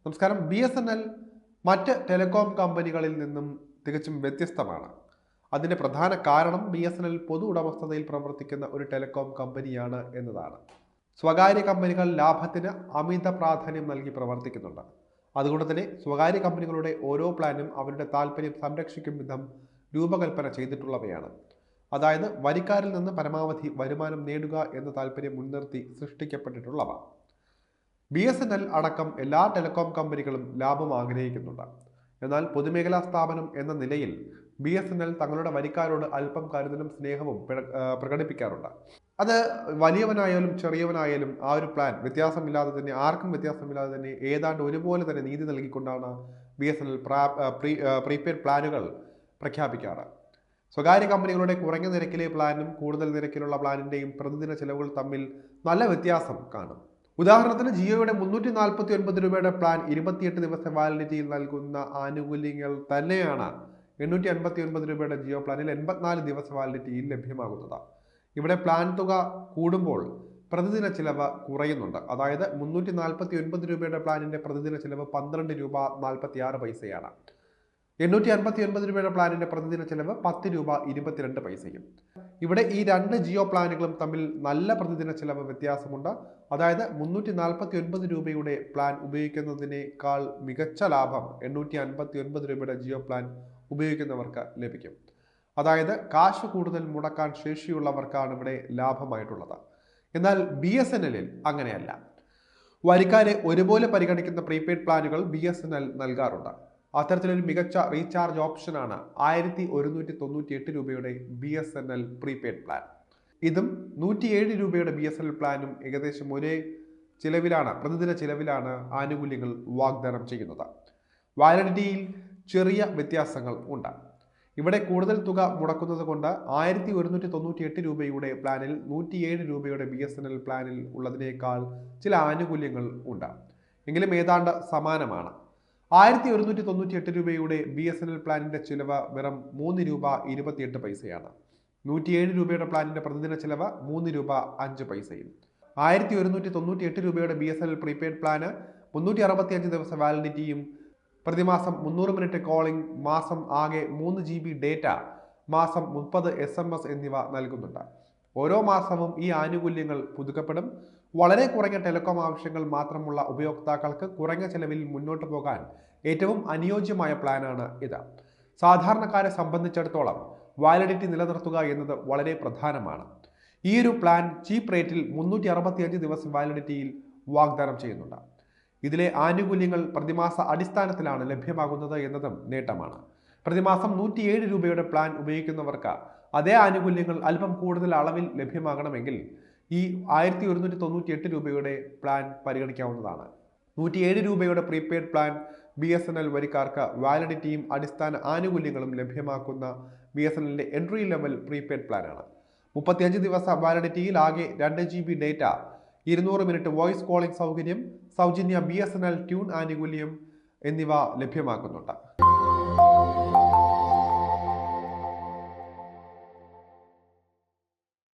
നമസ്കാരം. BSNL മറ്റ് telecom കമ്പനികളിൽ നിന്നും തികച്ചും വ്യത്യസ്തമാണ്. അതിൻ്റെ പ്രധാന കാരണം BSNL പൊതു ഉടമസ്ഥതയിൽ പ്രവർത്തിക്കുന്ന ഒരു ടെലികോം കമ്പനിയാണ് എന്നതാണ്. സ്വകാര്യ കമ്പനികൾ ലാഭത്തിന് അമിത പ്രാധാന്യം നൽകി പ്രവർത്തിക്കുന്നുണ്ട്. അതുകൊണ്ട് തന്നെ സ്വകാര്യ കമ്പനികളുടെ ഓരോ പ്ലാനും അവരുടെ താല്പര്യം സംരക്ഷിക്കും വിധം രൂപകൽപ്പന ചെയ്തിട്ടുള്ളവയാണ്. അതായത് വരിക്കാരിൽ നിന്ന് പരമാവധി വരുമാനം നേടുക എന്ന താല്പര്യം മുൻനിർത്തി സൃഷ്ടിക്കപ്പെട്ടിട്ടുള്ളവ. BSNL അടക്കം എല്ലാ ടെലികോം കമ്പനികളും ലാഭം ആഗ്രഹിക്കുന്നുണ്ട്. എന്നാൽ പൊതുമേഖലാ സ്ഥാപനം എന്ന നിലയിൽ BSNL തങ്ങളുടെ വരിക്കാരോട് അല്പം കരുതലും സ്നേഹവും പ്രകടിപ്പിക്കാറുണ്ട്. അത് വലിയവനായാലും ചെറിയവനായാലും ആ ഒരു പ്ലാൻ വ്യത്യാസമില്ലാതെ തന്നെ, ആർക്കും വ്യത്യാസമില്ലാതെ തന്നെ ഏതാണ്ട് ഒരുപോലെ തന്നെ നീതി നൽകിക്കൊണ്ടാണ് BSNL പ്രീപെയ്ഡ് പ്ലാനുകൾ പ്രഖ്യാപിക്കാറ്. സ്വകാര്യ കമ്പനികളുടെ കുറഞ്ഞ നിരക്കിലെ പ്ലാനും കൂടുതൽ നിരക്കിലുള്ള പ്ലാനിൻ്റെയും പ്രതിദിന ചെലവുകൾ തമ്മിൽ നല്ല വ്യത്യാസം കാണും. ഉദാഹരണത്തിന് ജിയോയുടെ 349 രൂപയുടെ പ്ലാൻ 28 ദിവസ വാലിഡിറ്റിയിൽ നൽകുന്ന ആനുകൂല്യങ്ങൾ തന്നെയാണ് 859 രൂപയുടെ ജിയോ പ്ലാനിൽ 84 ദിവസ വാലിഡിറ്റിയിൽ ലഭ്യമാകുന്നത്. ഇവിടെ പ്ലാൻ തുക കൂടുമ്പോൾ പ്രതിദിന ചിലവ് കുറയുന്നുണ്ട്. അതായത് 349 രൂപയുടെ പ്ലാനിൻ്റെ പ്രതിദിന ചിലവ് 12 രൂപ 46 പൈസയാണ്. 859 രൂപയുടെ പ്ലാനിൻ്റെ പ്രതിദിന ചിലവ് 10 രൂപ 22 പൈസയും. ഇവിടെ ഈ രണ്ട് ജിയോ പ്ലാനുകളും തമ്മിൽ നല്ല പ്രതിദിന ചിലവ് വ്യത്യാസമുണ്ട്. അതായത് 349 രൂപയുടെ പ്ലാൻ ഉപയോഗിക്കുന്നതിനേക്കാൾ മികച്ച ലാഭം 859 രൂപയുടെ ജിയോ പ്ലാൻ ഉപയോഗിക്കുന്നവർക്ക് ലഭിക്കും. അതായത് കാശ് കൂടുതൽ മുടക്കാൻ ശേഷിയുള്ളവർക്കാണ് ഇവിടെ ലാഭമായിട്ടുള്ളത്. എന്നാൽ BSNLിൽ അങ്ങനെയല്ല. വരിക്കാരെ ഒരുപോലെ പരിഗണിക്കുന്ന പ്രീപെയ്ഡ് പ്ലാനുകൾ BSNL നൽകാറുണ്ട്. അത്തരത്തിലൊരു മികച്ച റീചാർജ് ഓപ്ഷനാണ് 1198 രൂപയുടെ BSNL പ്രീപെയ്ഡ് പ്ലാൻ. ഇതും 107 രൂപയുടെ BSNL പ്ലാനും ഏകദേശം ഒരേ പ്രതിദിന ചിലവിലാണ് ആനുകൂല്യങ്ങൾ വാഗ്ദാനം ചെയ്യുന്നത്. വാലിഡിറ്റിയിൽ ചെറിയ വ്യത്യാസങ്ങൾ ഉണ്ട്. ഇവിടെ കൂടുതൽ തുക മുടക്കുന്നത് കൊണ്ട് 1198 രൂപയുടെ പ്ലാനിൽ 107 രൂപയുടെ BSNL പ്ലാനിൽ ഉള്ളതിനേക്കാൾ ചില ആനുകൂല്യങ്ങൾ ഉണ്ട്. എങ്കിലും ഏതാണ്ട് സമാനമാണ്. 1198 രൂപയുടെ BSNL പ്ലാനിൻ്റെ ചിലവ് വെറും 3 രൂപ 28 പൈസയാണ്. 107 രൂപയുടെ പ്ലാനിൻ്റെ പ്രതിദിന ചിലവ് 3 രൂപ 5 പൈസയും. 1198 രൂപയുടെ BSNL പ്രീപെയ്ഡ് പ്ലാന് 365 ദിവസ വാലിഡിറ്റിയും പ്രതിമാസം 300 മിനിറ്റ് കോളിംഗ്, മാസം ആകെ 3 GB ഡേറ്റ, മാസം 30 SMS എന്നിവ നൽകുന്നുണ്ട്. ഓരോ മാസവും ഈ ആനുകൂല്യങ്ങൾ പുതുക്കപ്പെടും. വളരെ കുറഞ്ഞ ടെലികോം ആവശ്യങ്ങൾ മാത്രമുള്ള ഉപയോക്താക്കൾക്ക് കുറഞ്ഞ ചെലവിൽ മുന്നോട്ട് പോകാൻ ഏറ്റവും അനുയോജ്യമായ പ്ലാനാണ് ഇത്. സാധാരണക്കാരെ സംബന്ധിച്ചിടത്തോളം വാലിഡിറ്റി നിലനിർത്തുക എന്നത് വളരെ പ്രധാനമാണ്. ഈ ഒരു പ്ലാൻ ചീപ്പ് റേറ്റിൽ 365 ദിവസം വാലിഡിറ്റിയിൽ വാഗ്ദാനം ചെയ്യുന്നുണ്ട്. ഇതിലെ ആനുകൂല്യങ്ങൾ പ്രതിമാസ അടിസ്ഥാനത്തിലാണ് ലഭ്യമാകുന്നത് എന്നതും നേട്ടമാണ്. പ്രതിമാസം 107 രൂപയുടെ പ്ലാൻ ഉപയോഗിക്കുന്നവർക്ക് അതേ ആനുകൂല്യങ്ങൾ അല്പം കൂടുതൽ അളവിൽ ലഭ്യമാകണമെങ്കിൽ ഈ 1198 രൂപയുടെ പ്ലാൻ പരിഗണിക്കാവുന്നതാണ്. 107 രൂപയുടെ പ്രീപെയ്ഡ് പ്ലാൻ BSNL വരിക്കാർക്ക് വാലിഡിറ്റിയും അടിസ്ഥാന ആനുകൂല്യങ്ങളും ലഭ്യമാക്കുന്ന BSNLിൻ്റെ എൻട്രി ലെവൽ പ്രീപെയ്ഡ് പ്ലാനാണ്. 35 ദിവസ വാലിഡിറ്റിയിൽ ആകെ 2 GB data, 200 minute voice calling സൗകര്യം, സൗജന്യ BSNL ട്യൂൺ ആനുകൂല്യം എന്നിവ ലഭ്യമാക്കുന്നുണ്ട്.